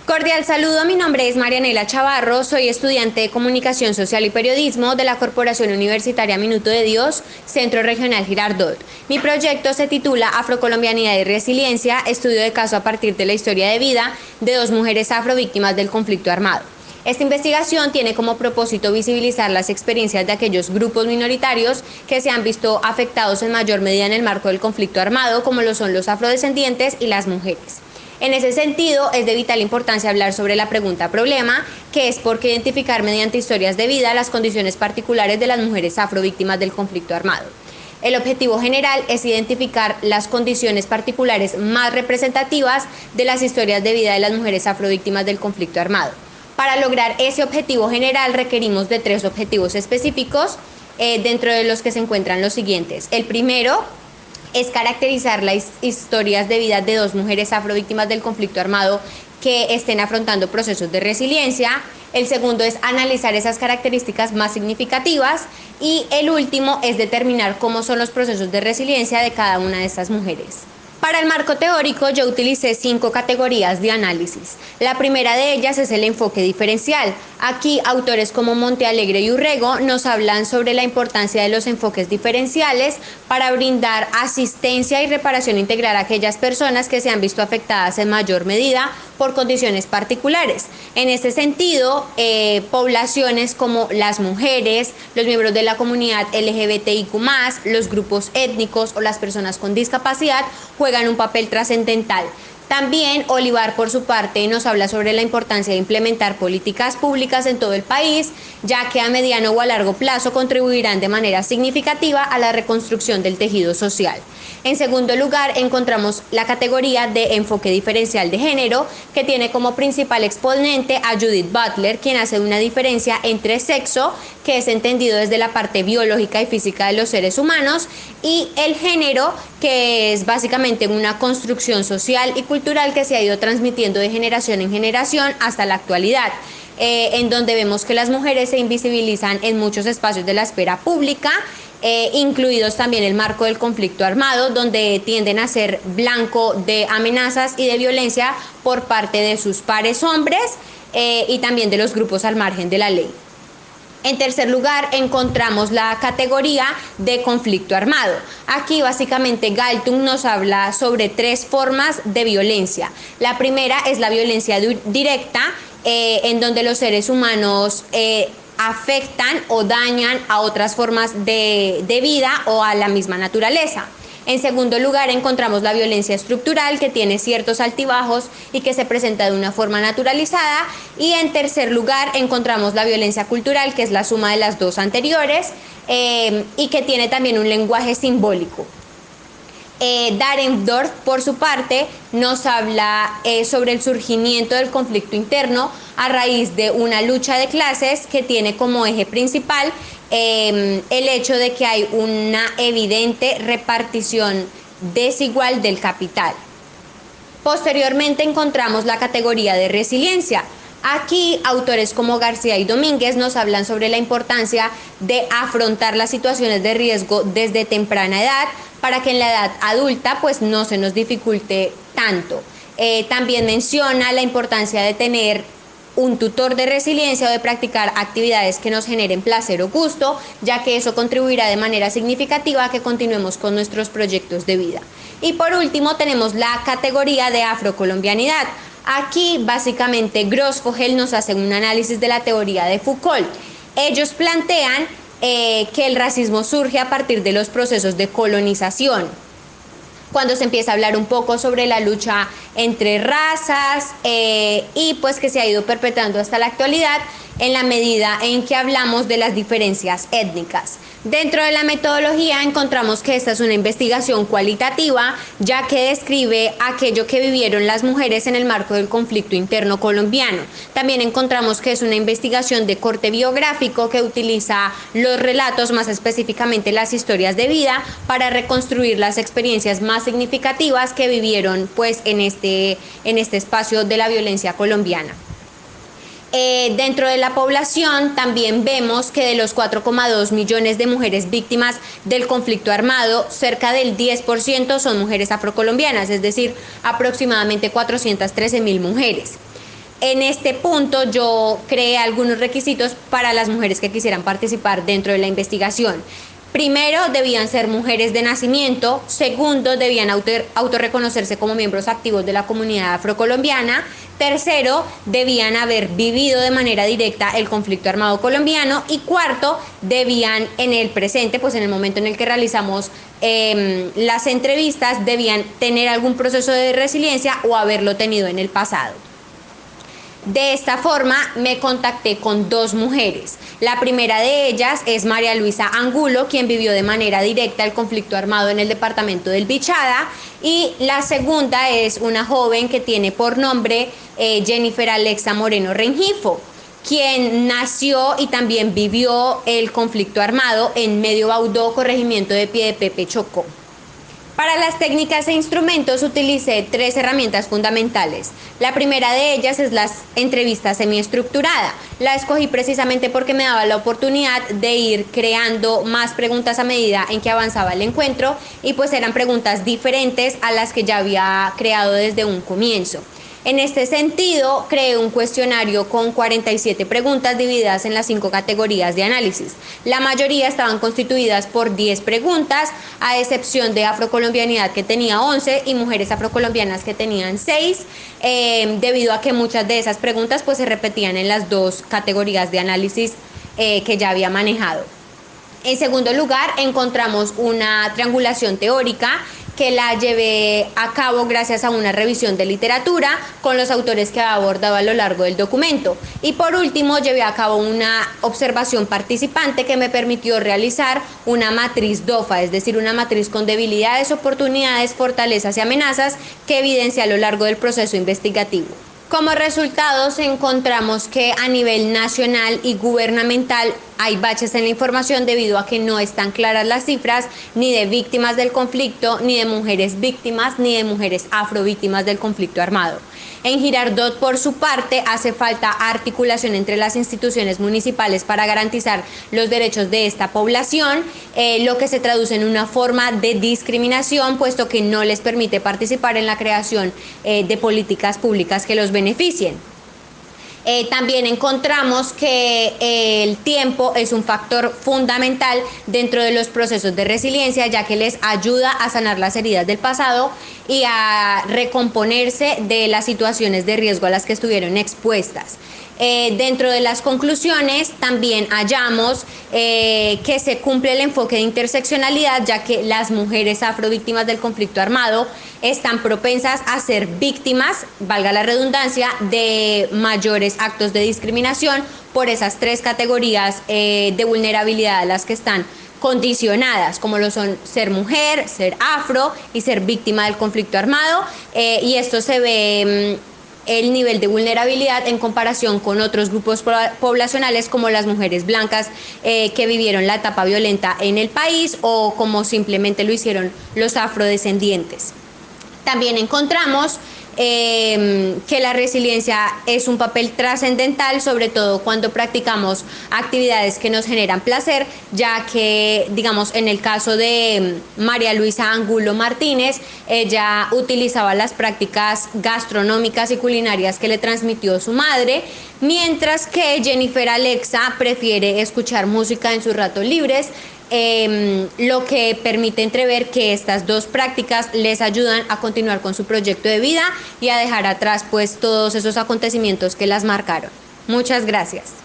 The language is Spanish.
Cordial saludo, mi nombre es Marianela Chavarro, soy estudiante de Comunicación Social y Periodismo de la Corporación Universitaria Minuto de Dios, Centro Regional Girardot. Mi proyecto se titula Afrocolombianidad y Resiliencia, estudio de caso a partir de la historia de vida de dos mujeres afrovíctimas del conflicto armado. Esta investigación tiene como propósito visibilizar las experiencias de aquellos grupos minoritarios que se han visto afectados en mayor medida en el marco del conflicto armado, como lo son los afrodescendientes y las mujeres. En ese sentido, es de vital importancia hablar sobre la pregunta problema, que es por qué identificar mediante historias de vida las condiciones particulares de las mujeres afrovíctimas del conflicto armado. El objetivo general es identificar las condiciones particulares más representativas de las historias de vida de las mujeres afrovíctimas del conflicto armado. Para lograr ese objetivo general requerimos de tres objetivos específicos, dentro de los que se encuentran los siguientes. El primero es caracterizar las historias de vida de dos mujeres afrovíctimas del conflicto armado que estén afrontando procesos de resiliencia. El segundo es analizar esas características más significativas y el último es determinar cómo son los procesos de resiliencia de cada una de estas mujeres. Para el marco teórico yo utilicé 5 categorías de análisis. La primera de ellas es el enfoque diferencial. Aquí autores como Montealegre y Urrego nos hablan sobre la importancia de los enfoques diferenciales para brindar asistencia y reparación integral a aquellas personas que se han visto afectadas en mayor medida por condiciones particulares. En este sentido, poblaciones como las mujeres, los miembros de la comunidad LGBTIQ+, los grupos étnicos o las personas con discapacidad juegan un papel trascendental. También Olivar, por su parte, nos habla sobre la importancia de implementar políticas públicas en todo el país, ya que a mediano o a largo plazo contribuirán de manera significativa a la reconstrucción del tejido social. En segundo lugar, encontramos la categoría de enfoque diferencial de género, que tiene como principal exponente a Judith Butler, quien hace una diferencia entre sexo, que es entendido desde la parte biológica y física de los seres humanos, y el género, que es básicamente una construcción social y cultural que se ha ido transmitiendo de generación en generación hasta la actualidad. En donde vemos que las mujeres se invisibilizan en muchos espacios de la esfera pública, incluidos también el marco del conflicto armado, donde tienden a ser blanco de amenazas y de violencia por parte de sus pares hombres y también de los grupos al margen de la ley. En tercer lugar, encontramos la categoría de conflicto armado. Aquí básicamente Galtung nos habla sobre 3 formas de violencia. La primera es la violencia directa, en donde los seres humanos afectan o dañan a otras formas de vida o a la misma naturaleza. En segundo lugar, encontramos la violencia estructural, que tiene ciertos altibajos y que se presenta de una forma naturalizada. Y en tercer lugar, encontramos la violencia cultural, que es la suma de las dos anteriores y que tiene también un lenguaje simbólico. Dahrendorf, por su parte, nos habla sobre el surgimiento del conflicto interno a raíz de una lucha de clases que tiene como eje principal el hecho de que hay una evidente repartición desigual del capital. Posteriormente encontramos la categoría de resiliencia. Aquí autores como García y Domínguez nos hablan sobre la importancia de afrontar las situaciones de riesgo desde temprana edad para que en la edad adulta pues no se nos dificulte tanto. También menciona la importancia de tener un tutor de resiliencia o de practicar actividades que nos generen placer o gusto, ya que eso contribuirá de manera significativa a que continuemos con nuestros proyectos de vida. Y por último tenemos la categoría de afrocolombianidad. Aquí básicamente Grossfogel nos hace un análisis de la teoría de Foucault. Ellos plantean que el racismo surge a partir de los procesos de colonización, cuando se empieza a hablar un poco sobre la lucha entre razas y pues que se ha ido perpetrando hasta la actualidad en la medida en que hablamos de las diferencias étnicas. Dentro de la metodología encontramos que esta es una investigación cualitativa, ya que describe aquello que vivieron las mujeres en el marco del conflicto interno colombiano. También encontramos que es una investigación de corte biográfico que utiliza los relatos, más específicamente las historias de vida, para reconstruir las experiencias más significativas que vivieron pues en este espacio de la violencia colombiana. Dentro de la población también vemos que de los 4,2 millones de mujeres víctimas del conflicto armado, cerca del 10% son mujeres afrocolombianas, es decir, aproximadamente 413.000 mujeres. En este punto yo creé algunos requisitos para las mujeres que quisieran participar dentro de la investigación. Primero, debían ser mujeres de nacimiento. Segundo, debían autorreconocerse como miembros activos de la comunidad afrocolombiana. Tercero, debían haber vivido de manera directa el conflicto armado colombiano. Y cuarto, debían en el presente, pues en el momento en el que realizamos las entrevistas, debían tener algún proceso de resiliencia o haberlo tenido en el pasado. De esta forma me contacté con dos mujeres. La primera de ellas es María Luisa Angulo, quien vivió de manera directa el conflicto armado en el departamento del Bichada, y la segunda es una joven que tiene por nombre Jennifer Alexa Moreno Rengifo, quien nació y también vivió el conflicto armado en Medio Baudó, corregimiento de Piedepepe, Chocó. Para las técnicas e instrumentos utilicé 3 herramientas fundamentales. La primera de ellas es la entrevista semiestructurada. La escogí precisamente porque me daba la oportunidad de ir creando más preguntas a medida en que avanzaba el encuentro, y pues eran preguntas diferentes a las que ya había creado desde un comienzo. En este sentido, creé un cuestionario con 47 preguntas divididas en las 5 categorías de análisis. La mayoría estaban constituidas por 10 preguntas, a excepción de afrocolombianidad, que tenía 11, y mujeres afrocolombianas, que tenían 6, debido a que muchas de esas preguntas pues se repetían en las 2 categorías de análisis que ya había manejado. En segundo lugar, encontramos una triangulación teórica, que la llevé a cabo gracias a una revisión de literatura con los autores que ha abordado a lo largo del documento. Y por último, llevé a cabo una observación participante que me permitió realizar una matriz DOFA, es decir, una matriz con debilidades, oportunidades, fortalezas y amenazas, que evidencia a lo largo del proceso investigativo. Como resultados, encontramos que a nivel nacional y gubernamental hay baches en la información debido a que no están claras las cifras ni de víctimas del conflicto, ni de mujeres víctimas, ni de mujeres afrovíctimas del conflicto armado. En Girardot, por su parte, hace falta articulación entre las instituciones municipales para garantizar los derechos de esta población, lo que se traduce en una forma de discriminación, puesto que no les permite participar en la creación de políticas públicas que los beneficien. También encontramos que el tiempo es un factor fundamental dentro de los procesos de resiliencia, ya que les ayuda a sanar las heridas del pasado y a recomponerse de las situaciones de riesgo a las que estuvieron expuestas. Dentro de las conclusiones también hallamos que se cumple el enfoque de interseccionalidad, ya que las mujeres afrovíctimas del conflicto armado están propensas a ser víctimas, valga la redundancia, de mayores actos de discriminación por esas 3 categorías de vulnerabilidad a las que están condicionadas, como lo son ser mujer, ser afro y ser víctima del conflicto armado, y esto se ve el nivel de vulnerabilidad en comparación con otros grupos poblacionales, como las mujeres blancas que vivieron la etapa violenta en el país, o como simplemente lo hicieron los afrodescendientes. También encontramos que la resiliencia es un papel trascendental, sobre todo cuando practicamos actividades que nos generan placer, ya que, digamos, en el caso de María Luisa Angulo Martínez, ella utilizaba las prácticas gastronómicas y culinarias que le transmitió su madre, mientras que Jennifer Alexa prefiere escuchar música en sus ratos libres, lo que permite entrever que estas 2 prácticas les ayudan a continuar con su proyecto de vida y a dejar atrás pues todos esos acontecimientos que las marcaron. Muchas gracias.